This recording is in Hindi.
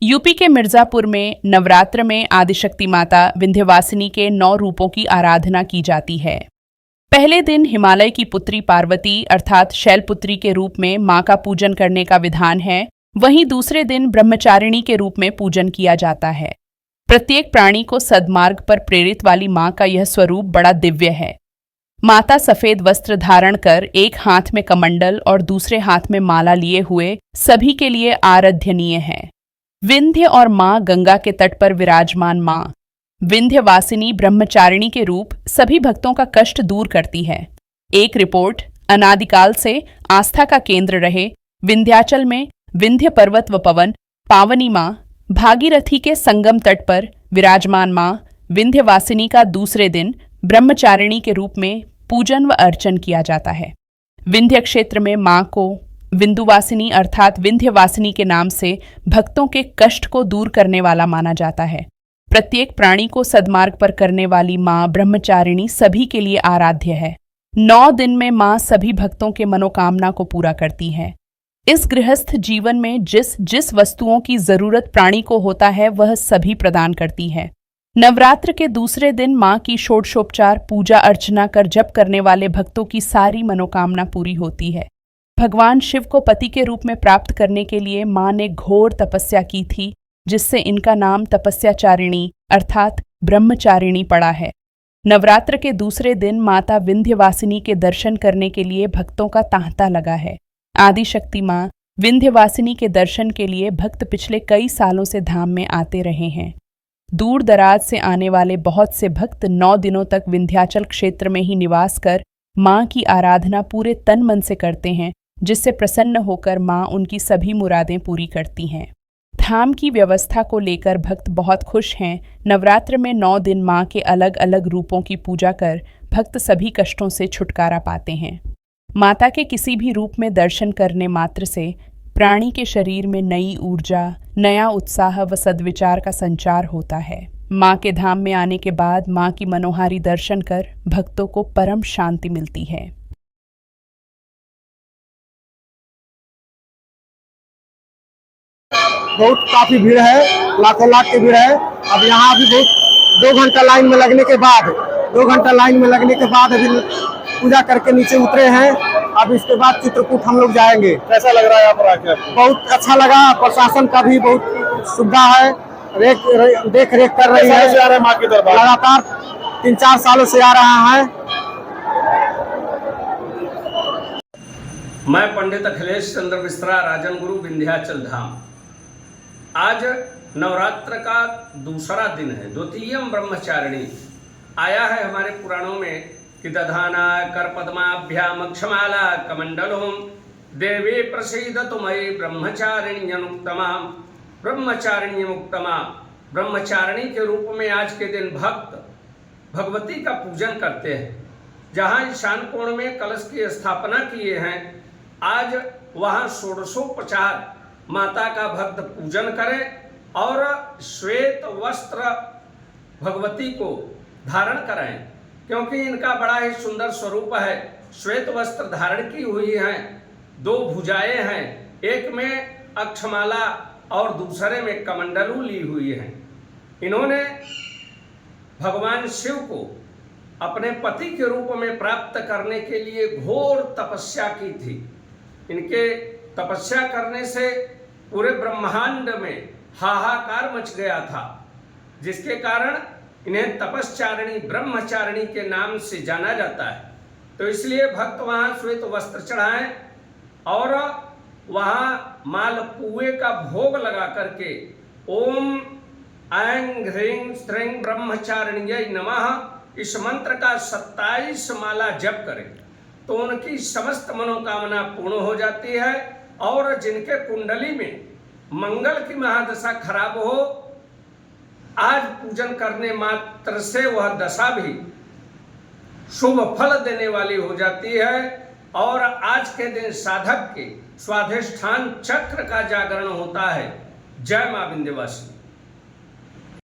यूपी के मिर्जापुर में नवरात्र में आदिशक्ति माता विंध्यवासिनी के 9 रूपों की आराधना की जाती है। पहले दिन हिमालय की पुत्री पार्वती अर्थात शैलपुत्री के रूप में मां का पूजन करने का विधान है। वहीं दूसरे दिन ब्रह्मचारिणी के रूप में पूजन किया जाता है। प्रत्येक प्राणी को सद्मार्ग पर प्रेरित वाली मां का यह स्वरूप बड़ा दिव्य है। माता सफेद वस्त्र धारण कर एक हाथ में कमंडल और दूसरे हाथ में माला लिए हुए सभी के लिए आराधनीय है। विंध्य और मां गंगा के तट पर विराजमान मां विंध्यवासिनी ब्रह्मचारिणी के रूप सभी भक्तों का कष्ट दूर करती है। एक रिपोर्ट अनादिकाल से आस्था का केंद्र रहे विंध्याचल में विंध्य पर्वत व पवन पावनी मां भागीरथी के संगम तट पर विराजमान मां विंध्यवासिनी का दूसरे दिन ब्रह्मचारिणी के रूप में पूजन व अर्चन किया जाता है। विंध्य क्षेत्र में मां को विंदुवासिनी अर्थात विंध्यवासिनी के नाम से भक्तों के कष्ट को दूर करने वाला माना जाता है। प्रत्येक प्राणी को सद्मार्ग पर करने वाली मां ब्रह्मचारिणी सभी के लिए आराध्य है। 9 दिन में मां सभी भक्तों के मनोकामना को पूरा करती है। इस गृहस्थ जीवन में जिस वस्तुओं की जरूरत प्राणी को होता है वह सभी प्रदान करती है। नवरात्र के दूसरे दिन मां की षोडशोपचार पूजा अर्चना कर जप करने वाले भक्तों की सारी मनोकामना पूरी होती है। भगवान शिव को पति के रूप में प्राप्त करने के लिए मां ने घोर तपस्या की थी, जिससे इनका नाम तपस्याचारिणी अर्थात ब्रह्मचारिणी पड़ा है। नवरात्र के दूसरे दिन माता विंध्यवासिनी के दर्शन करने के लिए भक्तों का तांता लगा है। आदिशक्ति मां विंध्यवासिनी के दर्शन के लिए भक्त पिछले कई सालों से धाम में आते रहे हैं। दूर दराज से आने वाले बहुत से भक्त 9 दिनों तक विंध्याचल क्षेत्र में ही निवास कर मां की आराधना पूरे तन मन से करते हैं, जिससे प्रसन्न होकर मां उनकी सभी मुरादें पूरी करती हैं। धाम की व्यवस्था को लेकर भक्त बहुत खुश हैं। नवरात्र में 9 दिन मां के अलग अलग रूपों की पूजा कर भक्त सभी कष्टों से छुटकारा पाते हैं। माता के किसी भी रूप में दर्शन करने मात्र से प्राणी के शरीर में नई ऊर्जा, नया उत्साह व सद्विचार का संचार होता है। मां के धाम में आने के बाद मां की मनोहारी दर्शन कर भक्तों को परम शांति मिलती है। बहुत काफी भीड़ है, लाखों लाख की भीड़ है। अब यहाँ अभी बहुत 2 घंटा लाइन में लगने के बाद अभी पूजा करके नीचे उतरे हैं। अब इसके बाद चित्रकूट हम लोग जाएंगे। कैसा लग रहा है यहाँ पर आके? बहुत अच्छा लगा। प्रशासन का भी बहुत सुविधा है, देख रेख कर रही है। से आ रहे हैं माँ के दरबार? लगातार 3-4 सालों से आ रहा है। मैं पंडित अखिलेश चंद्र मिश्रा, राजन गुरु, विंध्याचल धाम। आज नवरात्र का दूसरा दिन है। द्वितीयम ब्रह्मचारिणी आया है हमारे पुराणों में कि दधाना कर पद्माभ्याम अक्षमाला कमंडलों देवी प्रसीदतु मयि ब्रह्मचारिण्यनुत्तमा ब्रह्मचारिण्यमुक्तमा। ब्रह्मचारिणी के रूप में आज के दिन भक्त भगवती का पूजन करते हैं। जहाँ ईशान कोण में कलश की स्थापना किए हैं, आज वहाँ षोडशोपचार माता का भक्त पूजन करें और श्वेत वस्त्र भगवती को धारण कराएं, क्योंकि इनका बड़ा ही सुंदर स्वरूप है। श्वेत वस्त्र धारण की हुई हैं, 2 भुजाएं हैं, एक में अक्षमाला और दूसरे में कमंडलू ली हुई है। इन्होंने भगवान शिव को अपने पति के रूप में प्राप्त करने के लिए घोर तपस्या की थी। इनके तपस्या करने से पूरे ब्रह्मांड में हाहाकार मच गया था, जिसके कारण इन्हें तपस्चारिणी ब्रह्मचारिणी के नाम से जाना जाता है। तो इसलिए भक्त वहाँ श्वेत वस्त्र चढ़ाएं और वहाँ मालपुए का भोग लगा करके ओम ऐं ह्रीं श्रीं ब्रह्मचारिण्यै नमः इस मंत्र का 27 माला जप करें तो उनकी समस्त मनोकामना पूर्ण हो जाती है। और जिनके कुंडली में मंगल की महादशा खराब हो, आज पूजन करने मात्र से वह दशा भी शुभ फल देने वाली हो जाती है। और आज के दिन साधक के स्वाधिष्ठान चक्र का जागरण होता है। जय मां विंध्यवासिनी।